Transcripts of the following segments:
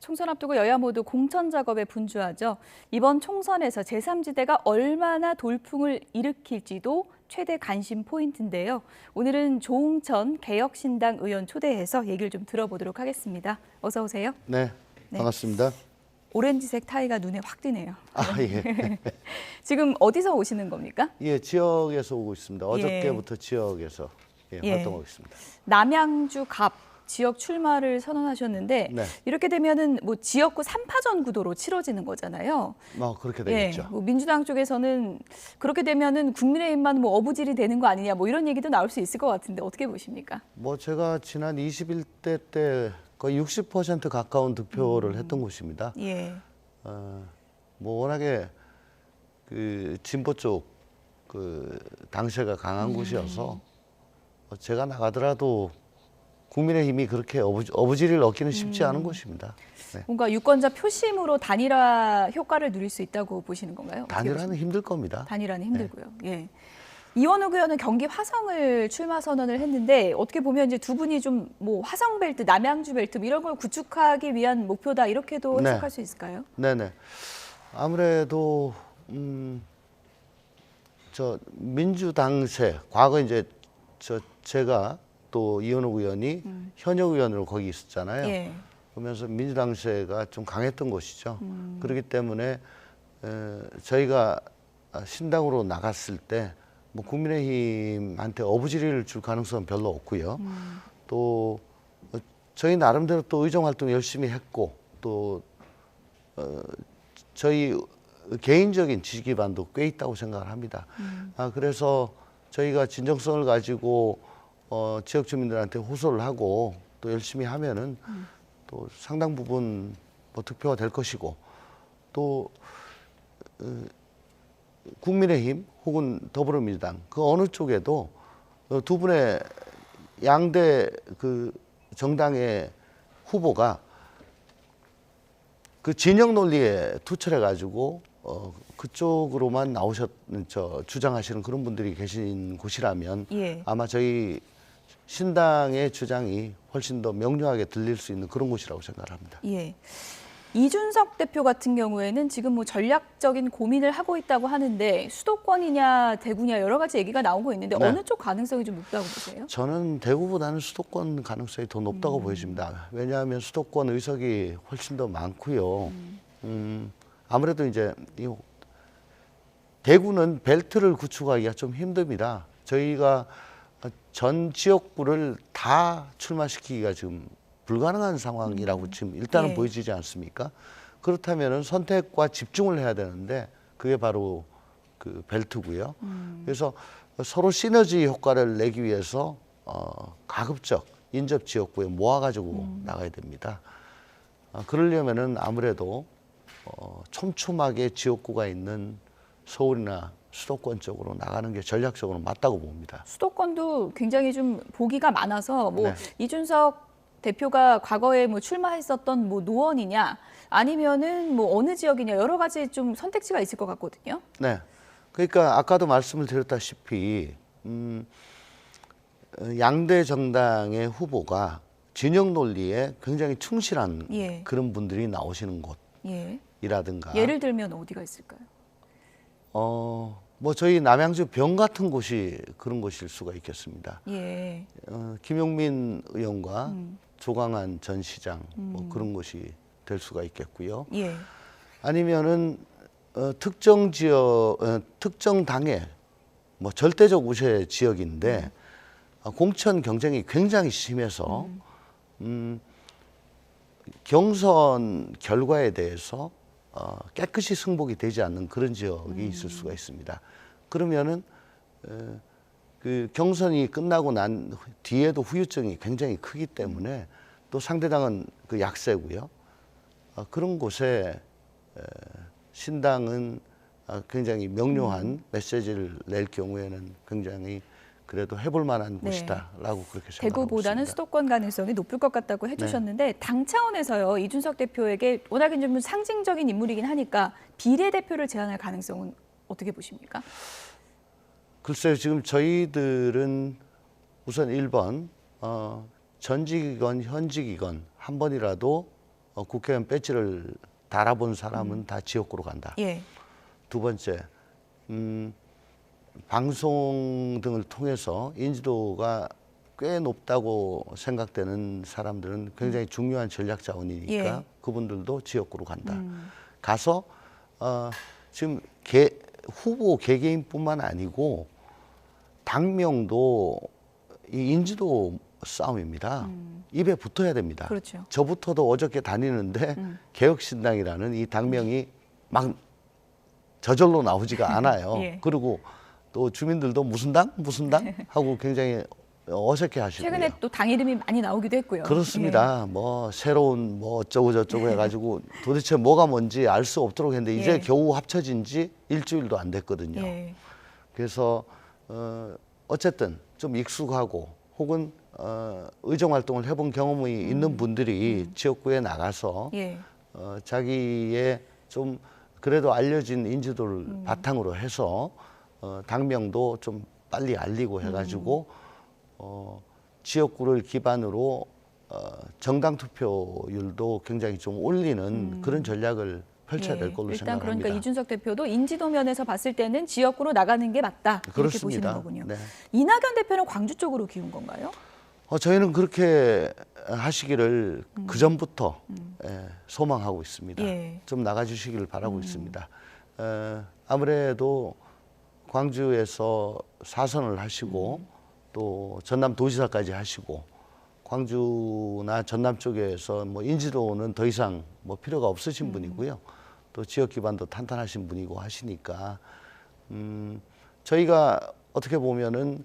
총선 앞두고 여야 모두 공천 작업에 분주하죠. 이번 총선에서 제3지대가 얼마나 돌풍을 일으킬지도 최대 관심 포인트인데요. 오늘은 조응천 개혁신당 의원 초대해서 얘기를 좀 들어보도록 하겠습니다. 어서 오세요. 네, 반갑습니다. 오렌지색 타이가 눈에 확 띄네요. 예. 지금 어디서 오시는 겁니까? 예, 지역에서 오고 있습니다. 어저께부터 지역에서 활동하고 있습니다. 남양주 갑 지역 출마를 선언하셨는데 네. 이렇게 되면은 뭐 지역구 3파전 구도로 치러지는 거잖아요. 그렇게 되겠죠. 뭐 민주당 쪽에서는 그렇게 되면은 국민의힘만 뭐 어부질이 되는 거 아니냐 뭐 이런 얘기도 나올 수 있을 것 같은데 어떻게 보십니까? 제가 지난 21대 때 거의 60% 가까운 득표를 했던 곳입니다. 예. 워낙에 그 진보 쪽 그 당세가 강한 곳이어서 제가 나가더라도 국민의힘이 그렇게 어부지리를 얻기는 쉽지 않은 곳입니다. 네. 뭔가 유권자 표심으로 단일화 효과를 누릴 수 있다고 보시는 건가요? 단일화는 힘들 겁니다. 단일화는 힘들고요. 예. 이원욱 의원은 경기 화성을 출마 선언을 했는데 어떻게 보면 이제 두 분이 좀 뭐 화성 벨트, 남양주 벨트 이런 걸 구축하기 위한 목표다 이렇게도 해석할 수 있을까요? 네네. 아무래도 저 민주당세 과거 이제 제가 또 이원욱 의원이 현역 의원으로 거기 있었잖아요. 예. 그러면서 민주당세가 좀 강했던 곳이죠. 그렇기 때문에 저희가 신당으로 나갔을 때 뭐 국민의힘한테 어부지리를 줄 가능성은 별로 없고요. 또 저희 나름대로 또 의정 활동 열심히 했고 또 저희 개인적인 지지 기반도 꽤 있다고 생각을 합니다. 그래서 저희가 진정성을 가지고 지역 주민들한테 호소를 하고 또 열심히 하면은 또 상당 부분 득표가 될 것이고 또 국민의힘 혹은 더불어민주당 그 어느 쪽에도 두 분의 양대 그 정당의 후보가 그 진영 논리에 투철해 가지고 그쪽으로만 주장하시는 그런 분들이 계신 곳이라면 아마 저희 신당의 주장이 훨씬 더 명료하게 들릴 수 있는 그런 곳이라고 생각합니다. 예. 이준석 대표 같은 경우에는 지금 뭐 전략적인 고민을 하고 있다고 하는데 수도권이냐 대구냐 여러 가지 얘기가 나오고 있는데 어느 쪽 가능성이 좀 높다고 보세요? 저는 대구보다는 수도권 가능성이 더 높다고 보여집니다. 왜냐하면 수도권 의석이 훨씬 더 많고요. 아무래도 이제 대구는 벨트를 구축하기가 좀 힘듭니다. 저희가 전 지역구를 다 출마시키기가 지금 불가능한 상황이라고 지금 일단은 보여지지 않습니까? 그렇다면은 선택과 집중을 해야 되는데 그게 바로 그 벨트고요. 그래서 서로 시너지 효과를 내기 위해서 가급적 인접 지역구에 모아가지고 나가야 됩니다. 그러려면은 아무래도 촘촘하게 지역구가 있는 서울이나 수도권 쪽으로 나가는 게 전략적으로 맞다고 봅니다. 수도권도 굉장히 좀 보기가 많아서 뭐 이준석 대표가 과거에 뭐 출마했었던 뭐 노원이냐 아니면은 뭐 어느 지역이냐 여러 가지 좀 선택지가 있을 것 같거든요. 네. 그러니까 아까도 말씀을 드렸다시피 양대 정당의 후보가 진영 논리에 굉장히 충실한 그런 분들이 나오시는 곳이라든가. 예를 들면 어디가 있을까요? 저희 남양주 병 같은 곳이 그런 곳일 수가 있겠습니다. 김용민 의원과 조광안 전 시장 그런 곳이 될 수가 있겠고요. 아니면은 특정 지역, 특정 당의 절대적 우세 지역인데 공천 경쟁이 굉장히 심해서 경선 결과에 대해서 깨끗이 승복이 되지 않는 그런 지역이 있을 수가 있습니다. 그러면은 그 경선이 끝나고 난 뒤에도 후유증이 굉장히 크기 때문에 또 상대당은 그 약세고요. 그런 곳에 신당은 굉장히 명료한 메시지를 낼 경우에는 굉장히 그래도 해볼 만한 곳이다라고 그렇게 생각합니다. 대구보다는 수도권 가능성이 높을 것 같다고 해주셨는데 당 차원에서요. 이준석 대표에게 워낙에 좀 상징적인 인물이긴 하니까 비례대표를 제안할 가능성은 어떻게 보십니까? 글쎄요. 지금 저희들은 우선 1번 전직이건 현직이건 한 번이라도 국회의원 배지를 달아본 사람은 다 지역구로 간다. 예. 두 번째, 방송 등을 통해서 인지도가 꽤 높다고 생각되는 사람들은 굉장히 중요한 전략 자원이니까 예. 그분들도 지역구로 간다. 가서 지금 후보 개개인뿐만 아니고 당명도 이 인지도 싸움입니다. 입에 붙어야 됩니다. 그렇죠. 저부터도 어저께 다니는데 개혁신당이라는 이 당명이 막 저절로 나오지가 않아요. 예. 그리고 또 주민들도 무슨 당? 무슨 당? 하고 굉장히 어색해 하시고요. 최근에 또 당 이름이 많이 나오기도 했고요. 그렇습니다. 뭐 새로운 뭐 어쩌고 저쩌고 해가지고 도대체 뭐가 뭔지 알 수 없도록 했는데 이제 예. 겨우 합쳐진 지 일주일도 안 됐거든요. 예. 그래서 어쨌든 좀 익숙하고 혹은 의정 활동을 해본 경험이 있는 분들이 지역구에 나가서 예. 자기의 좀 그래도 알려진 인지도를 바탕으로 해서 당명도 좀 빨리 알리고 해가지고 지역구를 기반으로 정당 투표율도 굉장히 좀 올리는 그런 전략을 펼쳐야 될 걸로 일단 생각합니다. 그러니까 이준석 대표도 인지도 면에서 봤을 때는 지역구로 나가는 게 맞다 이렇게 그렇습니다. 보시는 거군요. 네. 이낙연 대표는 광주 쪽으로 기운 건가요? 저희는 그렇게 하시기를 그 전부터 소망하고 있습니다. 예. 좀 나가주시기를 바라고 있습니다. 아무래도 광주에서 사선을 하시고 또 전남 도지사까지 하시고 광주나 전남 쪽에서 뭐 인지도는 더 이상 뭐 필요가 없으신 분이고요. 또 지역 기반도 탄탄하신 분이고 하시니까 저희가 어떻게 보면은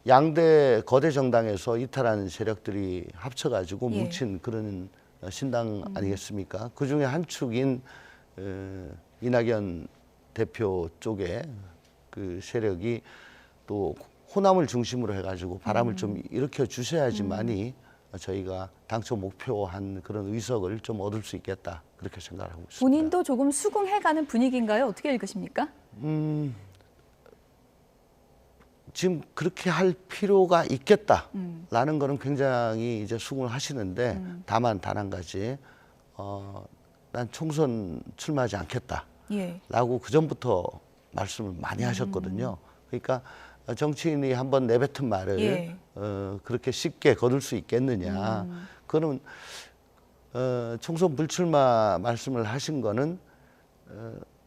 양대 거대 정당에서 이탈한 세력들이 합쳐가지고 예. 뭉친 그런 신당 아니겠습니까? 그 중에 한 축인 이낙연 대표 쪽에 그 세력이 또 호남을 중심으로 해가지고 바람을 좀 일으켜 주셔야지만이 저희가 당초 목표한 그런 의석을 좀 얻을 수 있겠다 그렇게 생각하고 있습니다. 본인도 조금 수긍해가는 분위기인가요? 어떻게 읽으십니까? 지금 그렇게 할 필요가 있겠다라는 거는 굉장히 이제 수긍을 하시는데 다만 단 한 가지 난 총선 출마하지 않겠다라고 예. 그 전부터 말씀을 많이 하셨거든요. 그러니까 정치인이 한번 내뱉은 말을 예. 그렇게 쉽게 거둘 수 있겠느냐. 그거는 총선 불출마 말씀을 하신 거는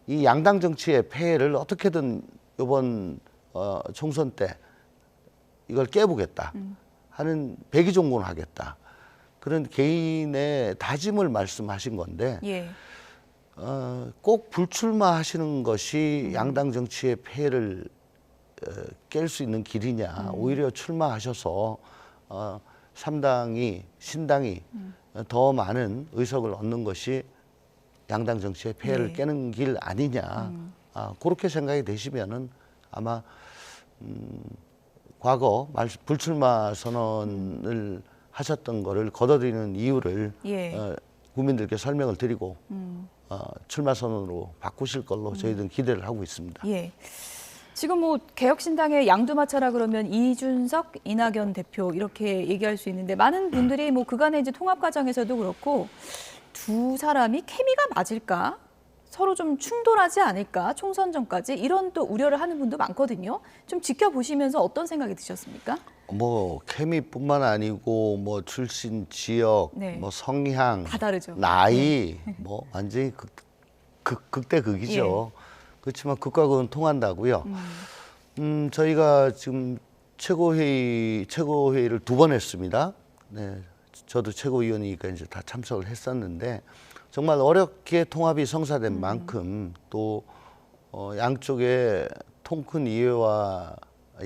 이 양당 정치의 폐해를 어떻게든 이번 총선 때 이걸 깨보겠다 하는 배기종군을 하겠다. 그런 개인의 다짐을 말씀하신 건데 예. 꼭 불출마하시는 것이 양당 정치의 폐해를 깰 수 있는 길이냐. 오히려 출마하셔서 3당이 신당이 더 많은 의석을 얻는 것이 양당 정치의 폐해를 네. 깨는 길 아니냐. 그렇게 생각이 되시면은 아마 과거 불출마 선언을 하셨던 거를 걷어들이는 이유를 예. 국민들께 설명을 드리고 출마 선언으로 바꾸실 걸로 저희들은 기대를 하고 있습니다. 예. 지금 뭐 개혁신당의 양두마차라 그러면 이준석, 이낙연 대표 이렇게 얘기할 수 있는데 많은 분들이 뭐 그간의 이제 통합 과정에서도 그렇고 두 사람이 케미가 맞을까? 서로 좀 충돌하지 않을까? 총선 전까지 이런 또 우려를 하는 분도 많거든요. 좀 지켜보시면서 어떤 생각이 드셨습니까? 뭐 케미뿐만 아니고 뭐 출신 지역, 네. 뭐 성향, 다 다르죠. 나이, 뭐 완전히 극대 극이죠. 그렇지만 극과 극은 통한다고요. 저희가 지금 최고회의를 2번 했습니다. 네, 저도 최고위원이니까 이제 다 참석을 했었는데 정말 어렵게 통합이 성사된 만큼 또 양쪽의 통큰 이해와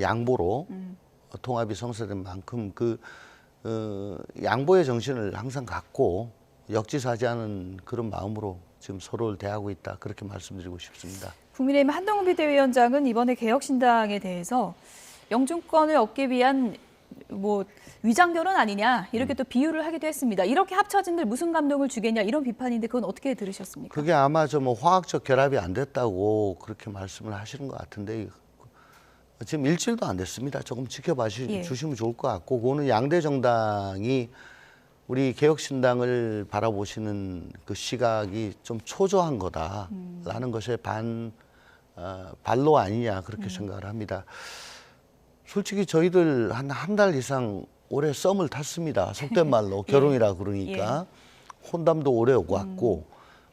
양보로 통합이 성사된 만큼 그 양보의 정신을 항상 갖고 역지사지하는 그런 마음으로 지금 서로를 대하고 있다 그렇게 말씀드리고 싶습니다. 국민의힘 한동훈 비대위원장은 이번에 개혁신당에 대해서 영주권을 얻기 위한 뭐 위장결혼 아니냐 이렇게 또 비유를 하기도 했습니다. 이렇게 합쳐진들 무슨 감동을 주겠냐 이런 비판인데 그건 어떻게 들으셨습니까? 그게 아마 좀 뭐 화학적 결합이 안 됐다고 그렇게 말씀을 하시는 것 같은데 지금 일주일도 안 됐습니다. 조금 지켜봐 주시면 좋을 것 같고 그거는 양대 정당이 우리 개혁신당을 바라보시는 그 시각이 좀 초조한 거다라는 것에 반로 아니냐 그렇게 생각을 합니다. 솔직히 저희들 한 달 이상 오래 썸을 탔습니다. 속된 말로 결혼이라 그러니까 혼담도 오래 오고 왔고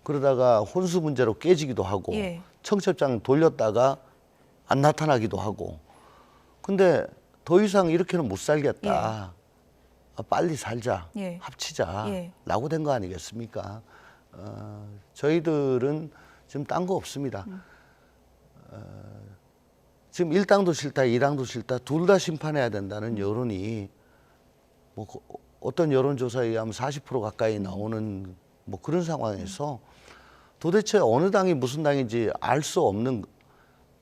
그러다가 혼수 문제로 깨지기도 하고 청첩장 돌렸다가 안 나타나기도 하고 근데 더 이상 이렇게는 못 살겠다. 빨리 살자, 합치자라고 된 거 아니겠습니까? 저희들은 지금 딴 거 없습니다. 지금 1당도 싫다, 2당도 싫다, 둘 다 심판해야 된다는 여론이 뭐 어떤 여론조사에 의하면 40% 가까이 나오는 뭐 그런 상황에서 도대체 어느 당이 무슨 당인지 알 수 없는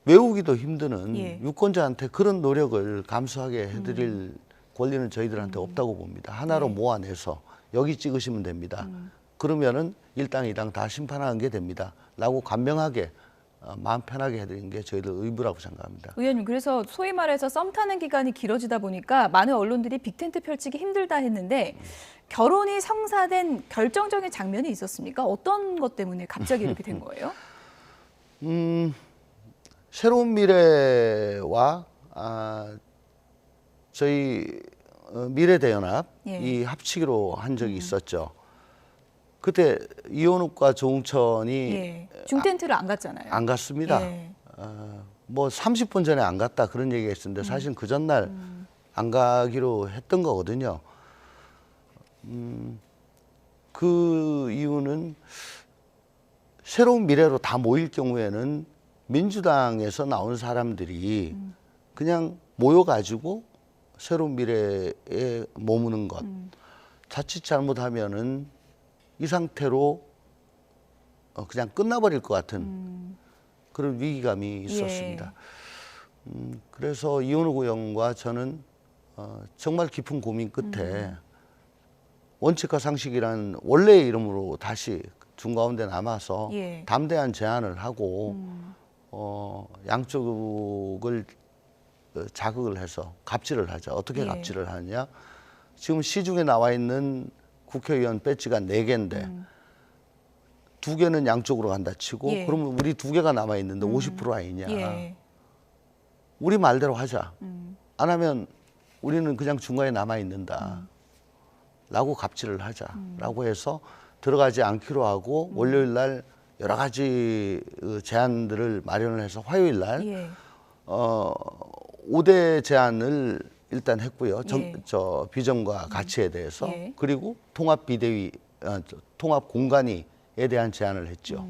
외우기도 힘드는 유권자한테 그런 노력을 감수하게 해드릴 권리는 저희들한테 없다고 봅니다. 하나로 모아내서 여기 찍으시면 됩니다. 그러면은 1당, 2당 다 심판하는 게 됩니다. 라고 간명하게 마음 편하게 해드리는 게 저희들 의무라고 생각합니다. 의원님, 그래서 소위 말해서 썸 타는 기간이 길어지다 보니까 많은 언론들이 빅텐트 펼치기 힘들다 했는데 결혼이 성사된 결정적인 장면이 있었습니까? 어떤 것 때문에 갑자기 이렇게 된 거예요? 새로운 미래와 저희 미래대연합이 합치기로 한 적이 있었죠. 그때 이원욱과 조응천이 중텐트를 안 갔잖아요. 안 갔습니다. 뭐 30분 전에 안 갔다 그런 얘기가 있었는데 사실 그 전날 안 가기로 했던 거거든요. 그 이유는 새로운 미래로 다 모일 경우에는 민주당에서 나온 사람들이 그냥 모여가지고 새로운 미래에 머무는 것. 자칫 잘못하면은 이 상태로 그냥 끝나버릴 것 같은 그런 위기감이 있었습니다. 그래서 이원욱 의원과 저는 정말 깊은 고민 끝에 원칙과 상식이라는 원래의 이름으로 다시 중 가운데 남아서 담대한 제안을 하고 양쪽을 자극을 해서 갑질을 하자. 어떻게 갑질을 하느냐? 지금 시중에 나와 있는 국회의원 배지가 4개인데 2개는 양쪽으로 간다 치고 그러면 우리 2개가 남아 있는데 50% 아니냐? 우리 말대로 하자. 안 하면 우리는 그냥 중간에 남아 있는다. 라고 갑질을 하자라고 해서 들어가지 않기로 하고 월요일 날 여러 가지 제안들을 마련을 해서 화요일 날 5대 제안을 일단 했고요. 저 비전과 가치에 대해서 그리고 통합 비대위, 통합 공간위에 대한 제안을 했죠.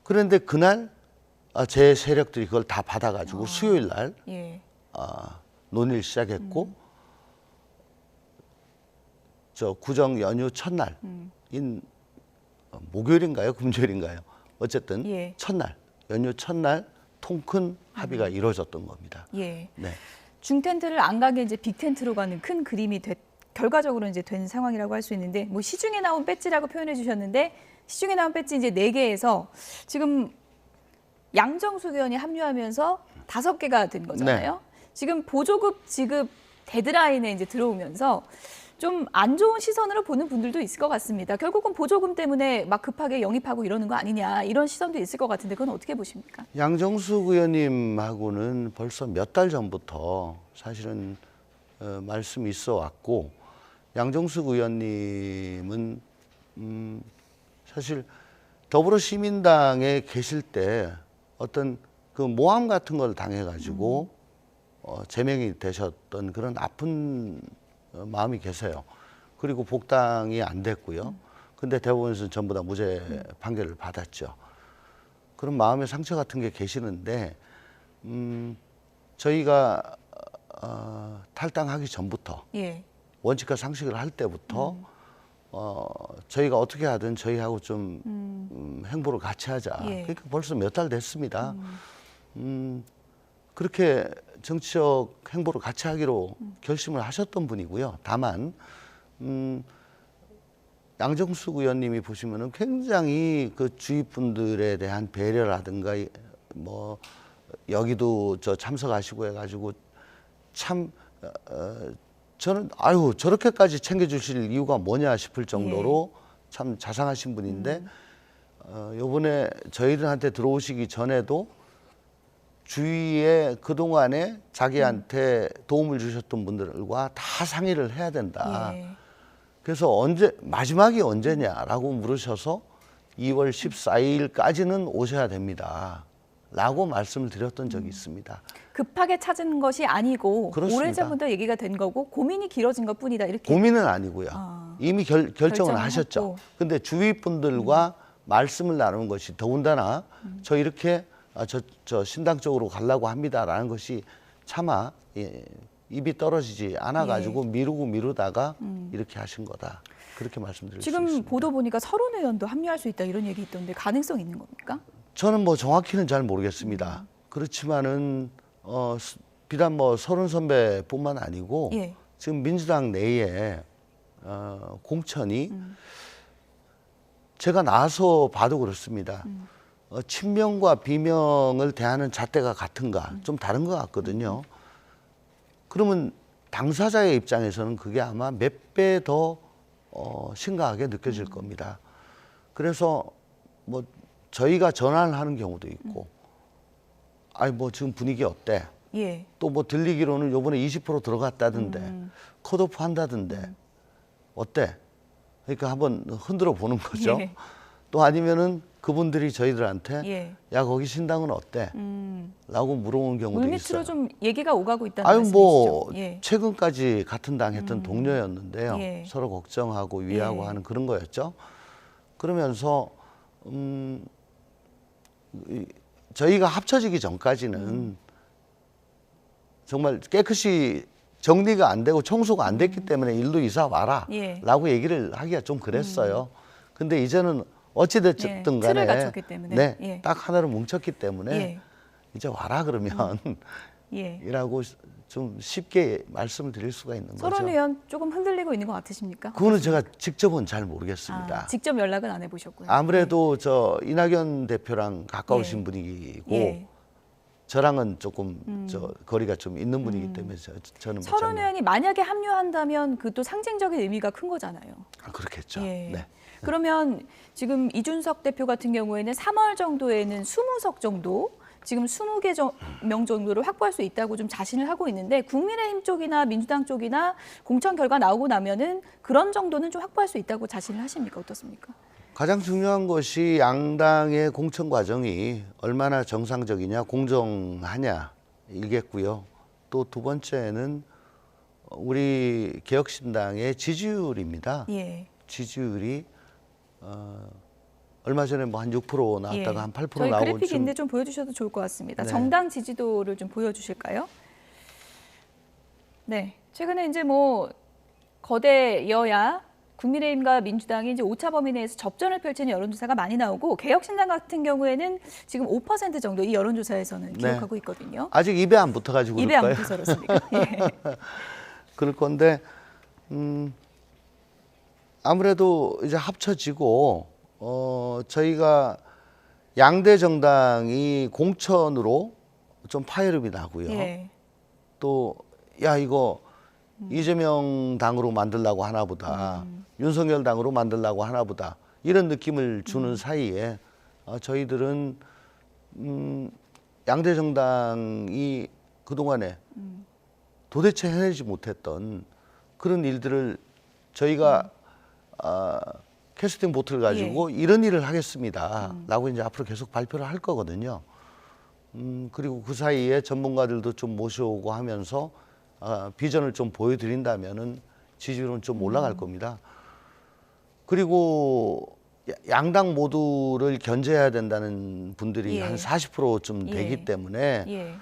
그런데 그날 제 세력들이 그걸 다 받아가지고 수요일 날 논의를 시작했고 저 구정 연휴 첫날인 목요일인가요, 금요일인가요? 어쨌든 첫날 연휴 첫날 통큰 합의가 이루어졌던 겁니다. 네. 중텐트를 안 가게 이제 빅텐트로 가는 큰 그림이 결과적으로 이제 된 상황이라고 할 수 있는데 뭐 시중에 나온 배지라고 표현해 주셨는데 시중에 나온 배지 이제 4개에서 지금 양정숙 의원이 합류하면서 5개가 된 거잖아요. 지금 보조급 지급 데드라인에 이제 들어오면서 좀 안 좋은 시선으로 보는 분들도 있을 것 같습니다. 결국은 보조금 때문에 막 급하게 영입하고 이러는 거 아니냐 이런 시선도 있을 것 같은데 그건 어떻게 보십니까? 양정숙 의원님하고는 벌써 몇 달 전부터 사실은 말씀이 있어 왔고 양정숙 의원님은 사실 더불어시민당에 계실 때 어떤 그 모함 같은 걸 당해가지고 제명이 되셨던 그런 아픈 마음이 계세요. 그리고 복당이 안 됐고요. 근데 대법원에서는 전부 다 무죄 판결을 받았죠. 그런 마음의 상처 같은 게 계시는데 저희가 탈당하기 전부터 원칙과 상식을 할 때부터 저희가 어떻게 하든 저희하고 좀 행보를 같이 하자. 그러니까 벌써 몇 달 됐습니다. 그렇게 정치적 행보를 같이 하기로 결심을 하셨던 분이고요. 다만 양정숙 의원님이 보시면은 굉장히 그 주위 분들에 대한 배려라든가 뭐 여기도 저 참석하시고 해가지고 참 저는 아유 저렇게까지 챙겨주실 이유가 뭐냐 싶을 정도로 참 자상하신 분인데 요번에 저희들한테 들어오시기 전에도 주위에 그동안에 자기한테 도움을 주셨던 분들과 다 상의를 해야 된다. 예. 그래서 마지막이 언제냐라고 물으셔서 2월 14일까지는 오셔야 됩니다. 라고 말씀을 드렸던 적이 있습니다. 급하게 찾은 것이 아니고 그렇습니다. 오래전부터 얘기가 된 거고 고민이 길어진 것뿐이다 이렇게. 고민은 아니고요. 이미 결정을 결정을 하셨죠. 했고. 근데 주위 분들과 말씀을 나누는 것이 더군다나 저 이렇게 저 신당 쪽으로 가려고 합니다라는 것이 차마 입이 떨어지지 않아 가지고 미루다가 이렇게 하신 거다. 그렇게 말씀드릴 수 지금 있습니다. 보도 보니까 서른 의원도 합류할 수 있다 이런 얘기 있던데 가능성 있는 겁니까? 저는 뭐 정확히는 잘 모르겠습니다. 그렇지만은 비단 뭐 서른 선배뿐만 아니고 예. 지금 민주당 내에 공천이 제가 나와서 봐도 그렇습니다. 친명과 비명을 대하는 잣대가 같은가 좀 다른 것 같거든요. 그러면 당사자의 입장에서는 그게 아마 몇 배 더 심각하게 느껴질 겁니다. 그래서 뭐 저희가 전화를 하는 경우도 있고, 아니 뭐 지금 분위기 어때? 예. 또 뭐 들리기로는 요번에 20% 들어갔다던데, 컷오프 한다던데, 어때? 그러니까 한번 흔들어 보는 거죠. 예. 또 아니면은 그분들이 저희들한테 예. 야 거기 신당은 어때? 라고 물어보는 경우도 물밑으로 있어요. 좀 얘기가 오가고 있다는 아유 말씀이시죠? 뭐 예. 최근까지 같은 당 했던 동료였는데요. 예. 서로 걱정하고 위하고 예. 하는 그런 거였죠. 그러면서 저희가 합쳐지기 전까지는 정말 깨끗이 정리가 안 되고 청소가 안 됐기 때문에 일로 이사 와라 예. 라고 얘기를 하기가 좀 그랬어요. 근데 이제는 어찌됐든 틀을 간에 갖췄기 때문에. 네, 예. 딱 하나로 뭉쳤기 때문에 예. 이제 와라 그러면 예. 이라고 좀 쉽게 말씀을 드릴 수가 있는 서른 거죠. 의원 조금 흔들리고 있는 것 같으십니까? 그거는 제가 직접은 잘 모르겠습니다. 직접 연락은 안 해보셨고요. 아무래도 저 이낙연 대표랑 가까우신 예. 분이고 예. 저랑은 조금 저 거리가 좀 있는 분이기 때문에 저는 뭐 서른 의원이 만약에 합류한다면 그것도 상징적인 의미가 큰 거잖아요. 그렇겠죠. 예. 네. 그러면 지금 이준석 대표 같은 경우에는 3월 정도에는 20석 정도, 지금 20개 명 정도를 확보할 수 있다고 좀 자신을 하고 있는데 국민의힘 쪽이나 민주당 쪽이나 공천 결과 나오고 나면은 그런 정도는 좀 확보할 수 있다고 자신을 하십니까? 어떻습니까? 가장 중요한 것이 양당의 공천 과정이 얼마나 정상적이냐, 공정하냐 이겠고요. 또 두 번째는 우리 개혁신당의 지지율입니다. 예. 지지율이 얼마 전에 뭐 한 6% 나왔다가 한 8% 저희 나오고 그래픽인데 좀 보여주셔도 좋을 것 같습니다. 네. 정당 지지도를 좀 보여주실까요? 네, 최근에 이제 뭐 거대 여야 국민의힘과 민주당이 이제 오차 범위 내에서 접전을 펼치는 여론조사가 많이 나오고 개혁신당 같은 경우에는 지금 5% 정도 이 여론조사에서는 기록하고 있거든요. 아직 입에 안 붙어가지고 입에 안 그럴까요? 붙어서 그렇습니까? 예. 그럴 건데 아무래도 이제 합쳐지고 저희가 양대 정당이 공천으로 좀 파열음이 나고요. 예. 또 야 이거 이재명 당으로 만들려고 하나 보다. 윤석열 당으로 만들려고 하나 보다. 이런 느낌을 주는 사이에 저희들은 양대 정당이 그동안에 도대체 해내지 못했던 그런 일들을 저희가 캐스팅 보트를 가지고 이런 일을 하겠습니다. 라고 이제 앞으로 계속 발표를 할 거거든요. 그리고 그 사이에 전문가들도 좀 모셔오고 하면서 비전을 좀 보여드린다면은 지지율은 좀 올라갈 겁니다. 그리고 양당 모두를 견제해야 된다는 분들이 예. 한 40%좀 되기 예. 때문에 예.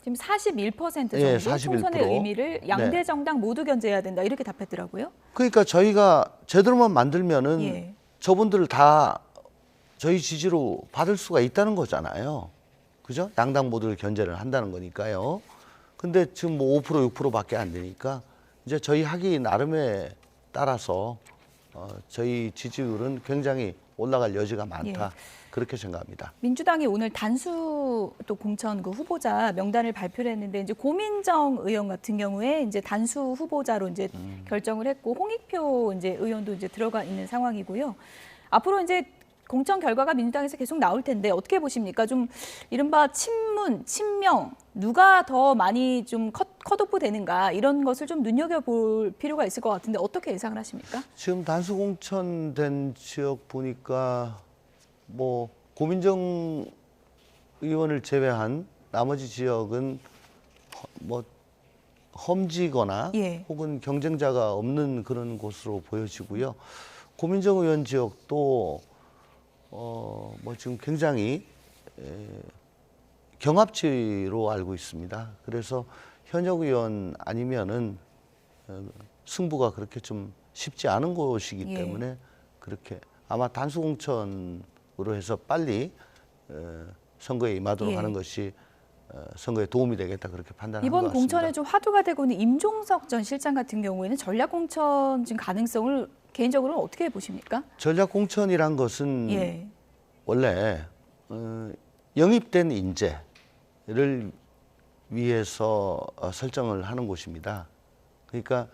지금 41% 정도 예, 41%. 총선의 의미를 양대 네. 정당 모두 견제해야 된다 이렇게 답했더라고요. 그러니까 저희가 제대로만 만들면은 예. 저분들을 다 저희 지지로 받을 수가 있다는 거잖아요. 그죠? 양당 모두를 견제를 한다는 거니까요. 근데 지금 뭐 5% 6%밖에 안 되니까 이제 저희 하기 나름에 따라서 저희 지지율은 굉장히 올라갈 여지가 많다. 그렇게 생각합니다. 민주당이 오늘 단수 또 공천 그 후보자 명단을 발표를 했는데 이제 고민정 의원 같은 경우에 이제 단수 후보자로 이제 결정을 했고 홍익표 이제 의원도 이제 들어가 있는 상황이고요. 앞으로 이제 공천 결과가 민주당에서 계속 나올 텐데 어떻게 보십니까? 좀 이른바 친문, 친명 누가 더 많이 좀 컷오프 되는가 이런 것을 좀 눈여겨볼 필요가 있을 것 같은데 어떻게 예상을 하십니까? 지금 단수 공천된 지역 보니까 뭐 고민정 의원을 제외한 나머지 지역은 뭐 험지거나 혹은 경쟁자가 없는 그런 곳으로 보여지고요. 고민정 의원 지역도 뭐 지금 굉장히 경합지로 알고 있습니다. 그래서 현역 의원 아니면은 승부가 그렇게 좀 쉽지 않은 곳이기 때문에 그렇게 아마 단수 공천으로 해서 빨리 선거에 임하도록 하는 것이 선거에 도움이 되겠다 그렇게 판단하는 것 이번 같습니다. 공천에 좀 화두가 되고 있는 임종석 전 실장 같은 경우에는 전략 공천 지금 가능성을 개인적으로는 어떻게 보십니까? 전략 공천이란 것은 원래 영입된 인재를 위해서 설정을 하는 곳입니다. 그러니까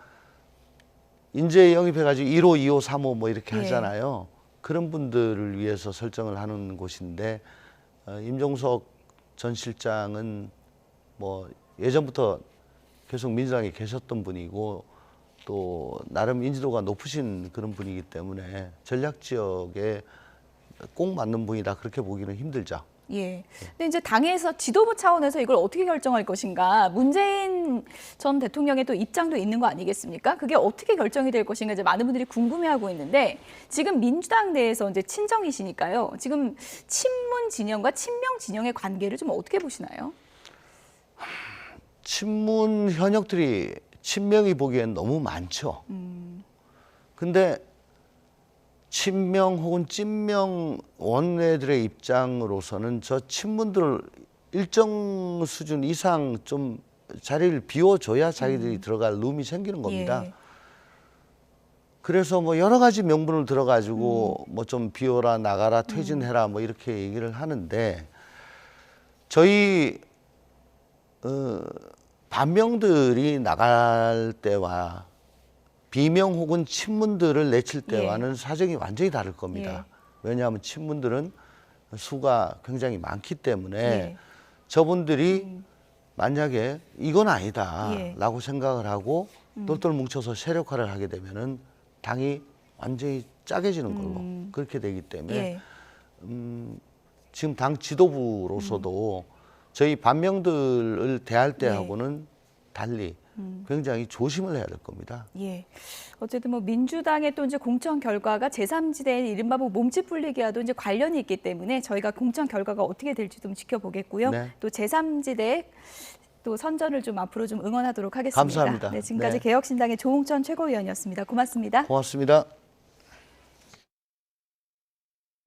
인재 영입해가지고 1호, 2호, 3호 뭐 이렇게 하잖아요. 그런 분들을 위해서 설정을 하는 곳인데 임종석 전 실장은 뭐 예전부터 계속 민주당에 계셨던 분이고 또 나름 인지도가 높으신 그런 분이기 때문에 전략 지역에 꼭 맞는 분이다 그렇게 보기는 힘들죠. 근데 이제 당에서 지도부 차원에서 이걸 어떻게 결정할 것인가 문재인 전 대통령의 또 입장도 있는 거 아니겠습니까? 그게 어떻게 결정이 될 것인가 이제 많은 분들이 궁금해하고 있는데 지금 민주당 내에서 이제 친정이시니까요. 지금 친문 진영과 친명 진영의 관계를 좀 어떻게 보시나요? 친문 현역들이 친명이 보기엔 너무 많죠. 근데 친명 혹은 찐명 원내들의 입장으로서는 저 친문들 일정 수준 이상 좀 자리를 비워줘야 자기들이 들어갈 룸이 생기는 겁니다. 그래서 뭐 여러 가지 명분을 들어가지고 뭐 좀 비워라, 나가라, 퇴진해라 뭐 이렇게 얘기를 하는데 저희 반명들이 나갈 때와 비명 혹은 친문들을 내칠 때와는 사정이 완전히 다를 겁니다. 왜냐하면 친문들은 수가 굉장히 많기 때문에 저분들이 만약에 이건 아니다라고 생각을 하고 똘똘 뭉쳐서 세력화를 하게 되면은 당이 완전히 짜게지는 걸로 그렇게 되기 때문에 지금 당 지도부로서도 저희 반명들을 대할 때하고는 달리 굉장히 조심을 해야 될 겁니다. 어쨌든 뭐 민주당의 또 이제 공천 결과가 제3지대의 이른바 뭐 몸집 불리기와도 이제 관련이 있기 때문에 저희가 공천 결과가 어떻게 될지 좀 지켜보겠고요. 또 제3지대 또 선전을 좀 앞으로 좀 응원하도록 하겠습니다. 감사합니다. 지금까지 개혁신당의 조응천 최고위원이었습니다. 고맙습니다. 고맙습니다.